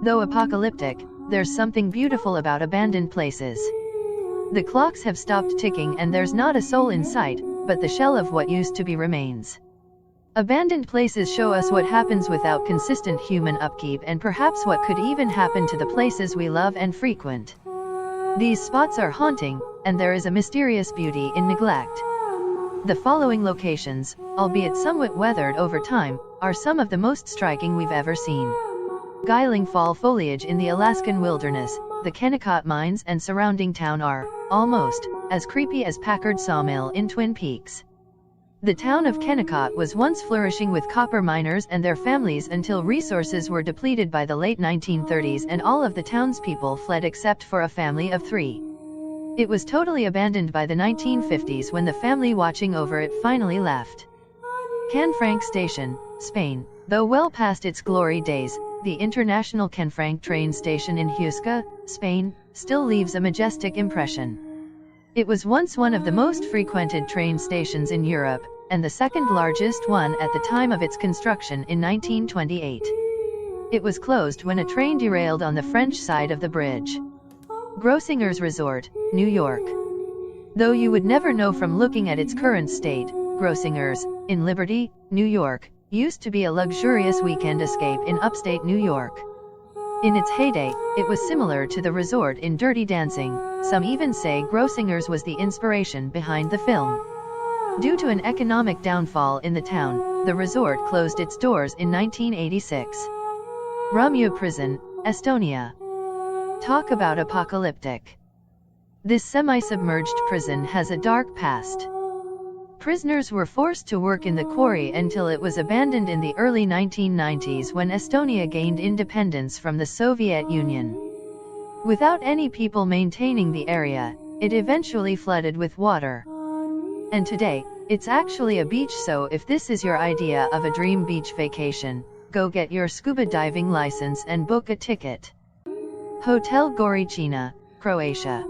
Though apocalyptic, there's something beautiful about abandoned places. The clocks have stopped ticking and there's not a soul in sight, but the shell of what used to be remains. Abandoned places show us what happens without consistent human upkeep and perhaps what could even happen to the places we love and frequent. These spots are haunting, and there is a mysterious beauty in neglect. The following locations, albeit somewhat weathered over time, are some of the most striking we've ever seen. Guiling fall foliage in the Alaskan wilderness, the Kenecott mines and surrounding town are, almost, as creepy as Packard Sawmill in Twin Peaks. The town of Kenecott was once flourishing with copper miners and their families until resources were depleted by the late 1930s and all of the townspeople fled except for a family of 3. It was totally abandoned by the 1950s when the family watching over it finally left. Canfranc Station, Spain, though well past its glory days, the International Canfranc train station in Huesca, Spain, still leaves a majestic impression. It was once one of the most frequented train stations in Europe, and the second largest one at the time of its construction in 1928. It was closed when a train derailed on the French side of the bridge. Grossingers Resort, New York. Though you would never know from looking at its current state, Grossingers, in Liberty, New York, used to be a luxurious weekend escape in upstate New York. In its heyday, it was similar to the resort in Dirty Dancing. Some even say Grossingers was the inspiration behind the film. Due to an economic downfall in the town, the resort closed its doors in 1986. Romeo Prison, Estonia. Talk about apocalyptic. This semi-submerged prison has a dark past. Prisoners were forced to work in the quarry until it was abandoned in the early 1990s when Estonia gained independence from the Soviet Union. Without any people maintaining the area, it eventually flooded with water. And today, it's actually a beach, so if this is your idea of a dream beach vacation, go get your scuba diving license and book a ticket. Hotel Goriina, Croatia.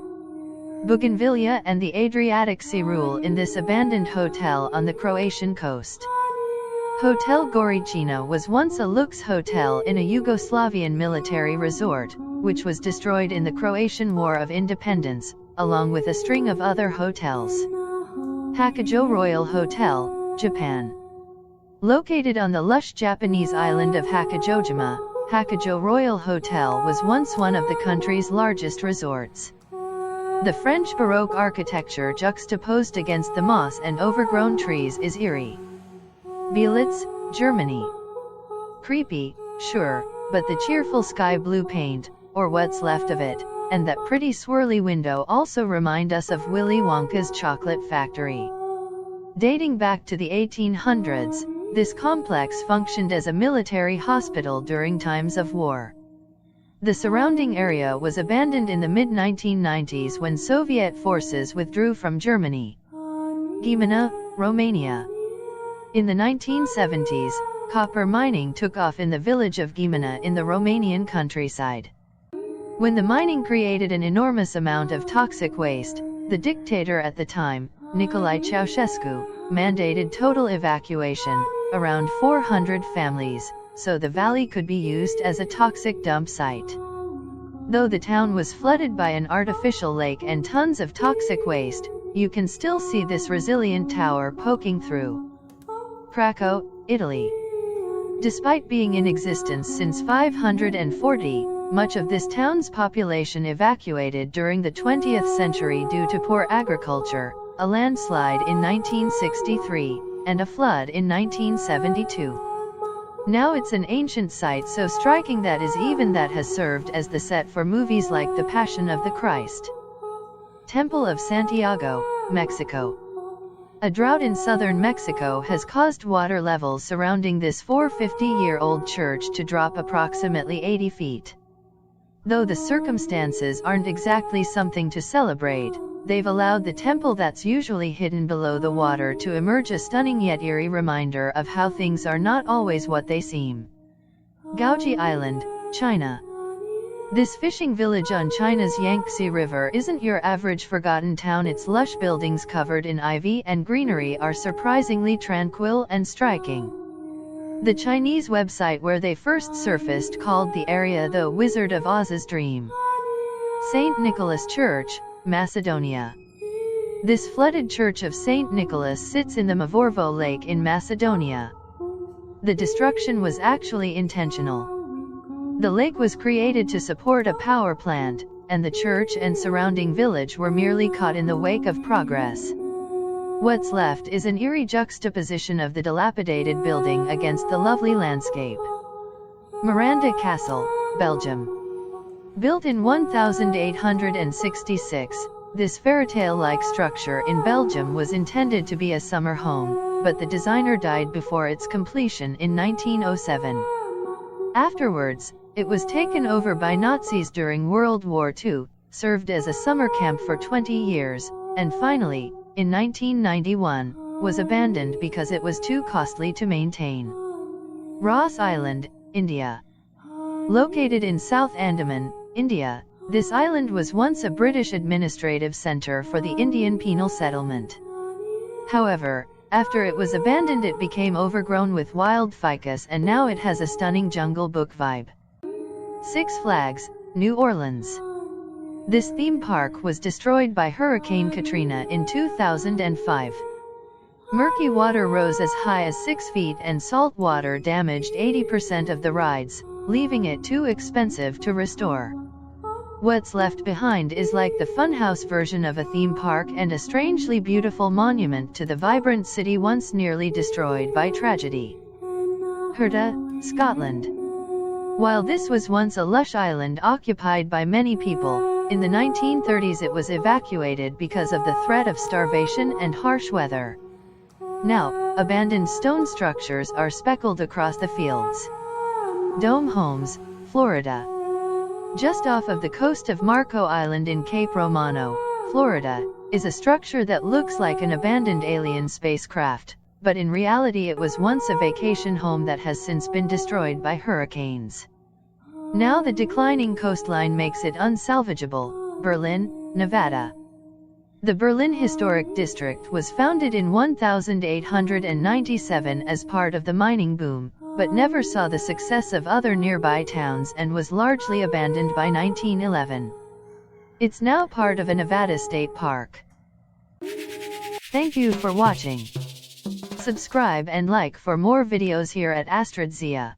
Bougainvillea and the Adriatic Sea rule in this abandoned hotel on the Croatian coast. Hotel Goriina was once a luxe hotel in a Yugoslavian military resort, which was destroyed in the Croatian War of Independence, along with a string of other hotels. Hakkajo Royal Hotel, Japan. Located on the lush Japanese island of Hakkajojima, Hakkajo Royal Hotel was once one of the country's largest resorts. The French Baroque architecture juxtaposed against the moss and overgrown trees is eerie. Beelitz, Germany. Creepy, sure, but the cheerful sky blue paint, or what's left of it, and that pretty swirly window also remind us of Willy Wonka's chocolate factory. Dating back to the 1800s, this complex functioned as a military hospital during times of war. The surrounding area was abandoned in the mid-1990s when Soviet forces withdrew from Germany. Gimena, Romania. In the 1970s, copper mining took off in the village of Gimena in the Romanian countryside. When the mining created an enormous amount of toxic waste, the dictator at the time, Nicolae Ceausescu, mandated total evacuation, around 400 families, so the valley could be used as a toxic dump site. Though the town was flooded by an artificial lake and tons of toxic waste, you can still see this resilient tower poking through. Krakow, Italy. Despite being in existence since 540, much of this town's population evacuated during the 20th century due to poor agriculture, a landslide in 1963, and a flood in 1972. Now it's an ancient site so striking that has served as the set for movies like The Passion of the Christ. Temple of Santiago, Mexico. A drought in southern Mexico has caused water levels surrounding this 450-year-old church to drop approximately 80 feet. Though the circumstances aren't exactly something to celebrate, they've allowed the temple that's usually hidden below the water to emerge, a stunning yet eerie reminder of how things are not always what they seem. Guji Island, China. This fishing village on China's Yangtze River isn't your average forgotten town. Its lush buildings covered in ivy and greenery are surprisingly tranquil and striking. The Chinese website where they first surfaced called the area the Wizard of Oz's Dream. St. Nicholas Church, Macedonia. This flooded church of St. Nicholas sits in the Mavorvo Lake in Macedonia. The destruction was actually intentional. The lake was created to support a power plant, and the church and surrounding village were merely caught in the wake of progress. What's left is an eerie juxtaposition of the dilapidated building against the lovely landscape. Miranda Castle, Belgium. Built in 1866, this fairytale-like structure in Belgium was intended to be a summer home, but the designer died before its completion in 1907. Afterwards, it was taken over by Nazis during World War II, served as a summer camp for 20 years, and finally, in 1991, was abandoned because it was too costly to maintain. Ross Island, India. Located in South Andaman, India, this island was once a British administrative center for the Indian penal settlement. However, after it was abandoned it became overgrown with wild ficus and now it has a stunning Jungle Book vibe. Six Flags, New Orleans. This theme park was destroyed by Hurricane Katrina in 2005. Murky water rose as high as 6 feet and salt water damaged 80% of the rides, leaving it too expensive to restore. What's left behind is like the funhouse version of a theme park and a strangely beautiful monument to the vibrant city once nearly destroyed by tragedy. Herta, Scotland. While this was once a lush island occupied by many people, in the 1930s it was evacuated because of the threat of starvation and harsh weather. Now, abandoned stone structures are speckled across the fields. Dome Homes, Florida. Just off of the coast of Marco Island in Cape Romano, Florida, is a structure that looks like an abandoned alien spacecraft, but in reality it was once a vacation home that has since been destroyed by hurricanes. Now the declining coastline makes it unsalvageable. Berlin, Nevada. The Berlin Historic District was founded in 1897 as part of the mining boom, but never saw the success of other nearby towns and was largely abandoned by 1911. It's now part of a Nevada state park. Thank you for watching. Subscribe and like for more videos here at Astradzia.